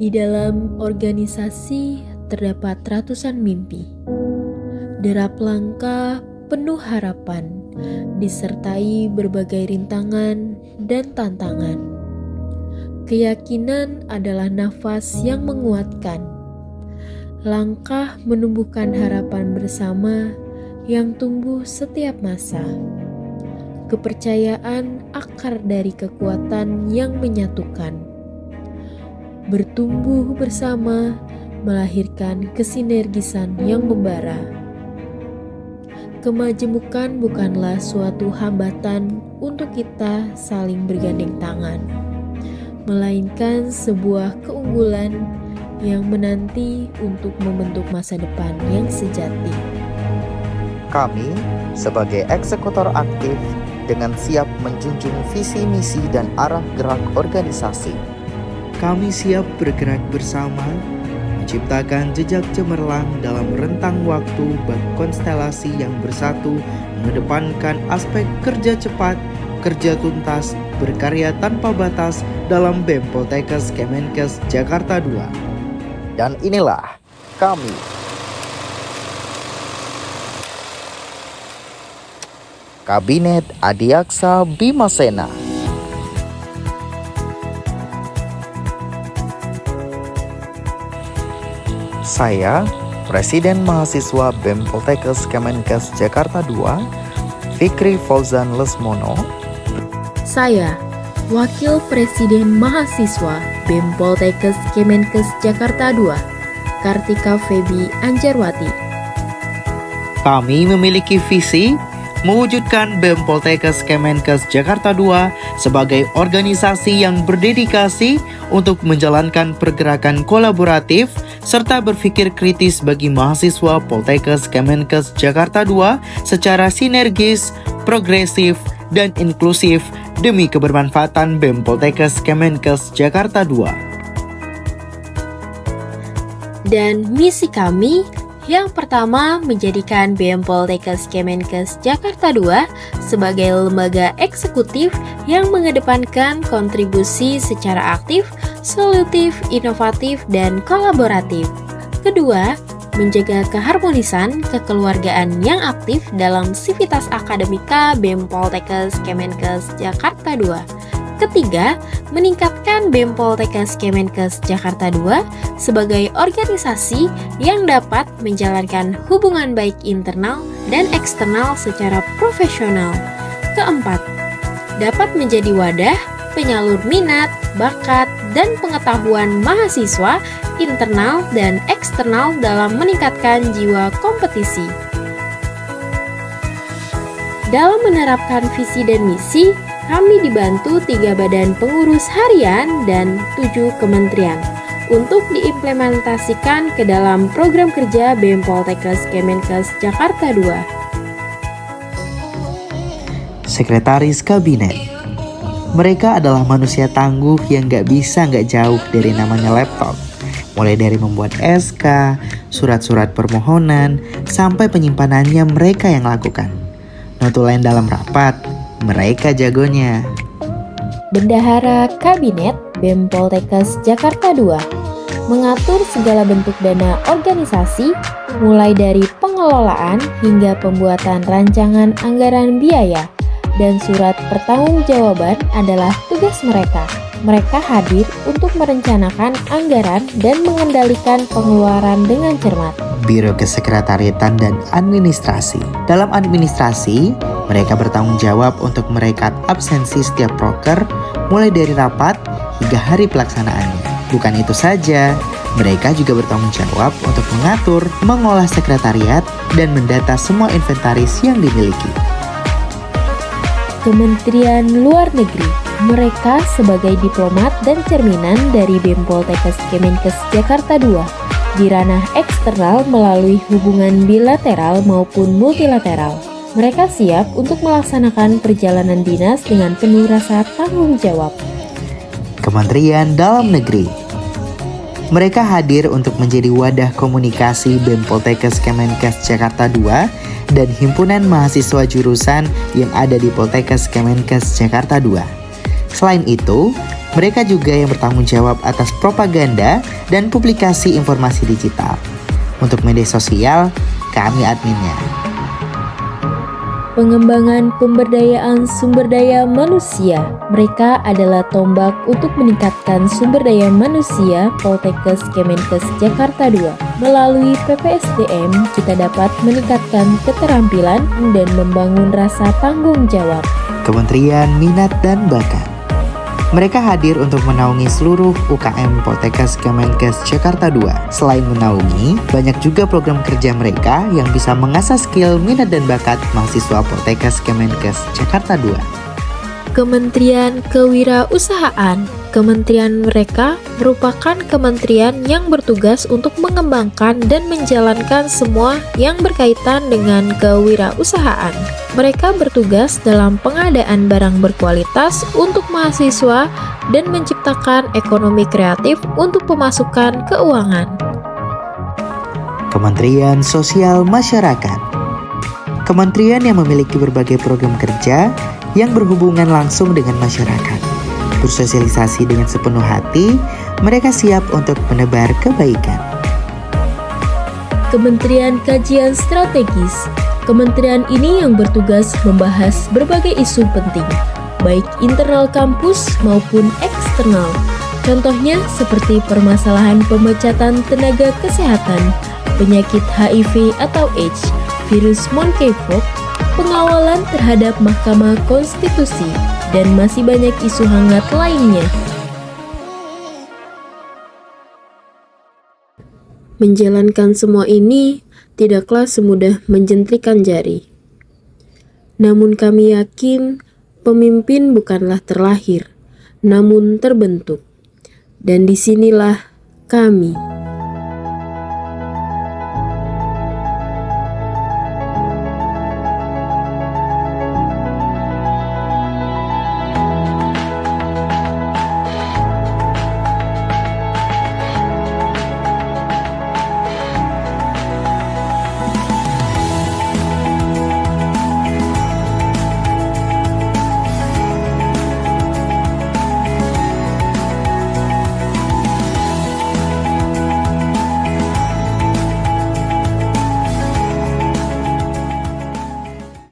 Di dalam organisasi terdapat ratusan mimpi, derap langkah penuh harapan, disertai berbagai rintangan dan tantangan. Keyakinan adalah nafas yang menguatkan. Langkah menumbuhkan harapan bersama yang tumbuh setiap masa. Kepercayaan akar dari kekuatan yang menyatukan. Bertumbuh bersama melahirkan kesinergisan yang membara. Kemajemukan bukanlah suatu hambatan untuk kita saling bergandeng tangan, melainkan sebuah keunggulan yang menanti untuk membentuk masa depan yang sejati. Kami, sebagai eksekutor aktif, dengan siap menjunjung visi misi dan arah gerak organisasi. Kami siap bergerak bersama, menciptakan jejak cemerlang dalam rentang waktu berkonstelasi yang bersatu, mengedepankan aspek kerja cepat, kerja tuntas, berkarya tanpa batas dalam BEM Poltekkes Kemenkes Jakarta II. Dan inilah kami. Kabinet Adiaksa Bimasena. Saya, Presiden Mahasiswa BEM Poltekkes Kemenkes Jakarta II, Fikri Fauzan Lesmono. Saya, Wakil Presiden Mahasiswa BEM Poltekkes Kemenkes Jakarta II, Kartika Febi Anjarwati. Kami memiliki visi mewujudkan BEM Poltekkes Kemenkes Jakarta II sebagai organisasi yang berdedikasi untuk menjalankan pergerakan kolaboratif serta berpikir kritis bagi mahasiswa Poltekkes Kemenkes Jakarta II secara sinergis, progresif, dan inklusif demi kebermanfaatan BEM Poltekkes Kemenkes Jakarta II. Dan misi kami yang pertama, menjadikan BEM Poltekkes Kemenkes Jakarta II sebagai lembaga eksekutif yang mengedepankan kontribusi secara aktif, solutif, inovatif, dan kolaboratif. Kedua, menjaga keharmonisan kekeluargaan yang aktif dalam sivitas akademika BEM Poltekkes Kemenkes Jakarta II. Ketiga, meningkatkan BEM Poltekkes Kemenkes Jakarta II sebagai organisasi yang dapat menjalankan hubungan baik internal dan eksternal secara profesional. Keempat, dapat menjadi wadah penyalur minat, bakat, dan pengetahuan mahasiswa internal dan eksternal dalam meningkatkan jiwa kompetisi. Dalam menerapkan visi dan misi, kami dibantu 3 badan pengurus harian dan 7 kementerian untuk diimplementasikan ke dalam program kerja BEM Poltekkes Kemenkes Jakarta II. Sekretaris Kabinet. Mereka adalah manusia tangguh yang gak jauh dari namanya laptop. Mulai dari membuat SK, surat-surat permohonan, sampai penyimpanannya mereka yang lakukan. Notulen dalam rapat, mereka jagonya. Bendahara Kabinet BEM Poltekkes Jakarta II mengatur segala bentuk dana organisasi, mulai dari pengelolaan hingga pembuatan rancangan anggaran biaya, dan surat pertanggungjawaban adalah tugas mereka. Mereka hadir untuk merencanakan anggaran dan mengendalikan pengeluaran dengan cermat. Biro Kesekretariatan dan Administrasi. Dalam administrasi, mereka bertanggung jawab untuk merekat absensi setiap proker, mulai dari rapat hingga hari pelaksanaannya. Bukan itu saja, mereka juga bertanggung jawab untuk mengatur, mengolah sekretariat, dan mendata semua inventaris yang dimiliki. Kementerian Luar Negeri. Mereka sebagai diplomat dan cerminan dari BEM Poltekkes Kemenkes Jakarta II di ranah eksternal melalui hubungan bilateral maupun multilateral. Mereka siap untuk melaksanakan perjalanan dinas dengan penuh rasa tanggung jawab. Kementerian Dalam Negeri. Mereka hadir untuk menjadi wadah komunikasi BEM Poltekkes Kemenkes Jakarta II dan himpunan mahasiswa jurusan yang ada di Poltekkes Kemenkes Jakarta II. Selain itu, Mereka juga yang bertanggung jawab atas propaganda dan publikasi informasi digital. Untuk media sosial, kami adminnya. Pengembangan pemberdayaan sumber daya manusia. Mereka adalah tombak untuk meningkatkan sumber daya manusia Poltekkes Kemenkes Jakarta 2. Melalui PPSDM, kita dapat meningkatkan keterampilan dan membangun rasa tanggung jawab. Kementerian Minat dan Bakat. Mereka hadir untuk menaungi seluruh UKM Poltekkes Kemenkes Jakarta 2. Selain menaungi, banyak juga program kerja mereka yang bisa mengasah skill, minat, dan bakat mahasiswa Poltekkes Kemenkes Jakarta 2. Kementerian Kewirausahaan. Kementerian mereka merupakan kementerian yang bertugas untuk mengembangkan dan menjalankan semua yang berkaitan dengan kewirausahaan. Mereka bertugas dalam pengadaan barang berkualitas untuk mahasiswa dan menciptakan ekonomi kreatif untuk pemasukan keuangan. Kementerian Sosial Masyarakat. Kementerian yang memiliki berbagai program kerja yang berhubungan langsung dengan masyarakat. Bersosialisasi dengan sepenuh hati, mereka siap untuk menebar kebaikan. Kementerian Kajian Strategis. Kementerian ini yang bertugas membahas berbagai isu penting, baik internal kampus maupun eksternal. Contohnya seperti permasalahan pemecatan tenaga kesehatan, penyakit HIV atau AIDS, virus monkeypox, pengawalan terhadap Mahkamah Konstitusi, dan masih banyak isu hangat lainnya. Menjalankan semua ini tidaklah semudah menjentikkan jari. Namun kami yakin pemimpin bukanlah terlahir, namun terbentuk. Dan disinilah kami.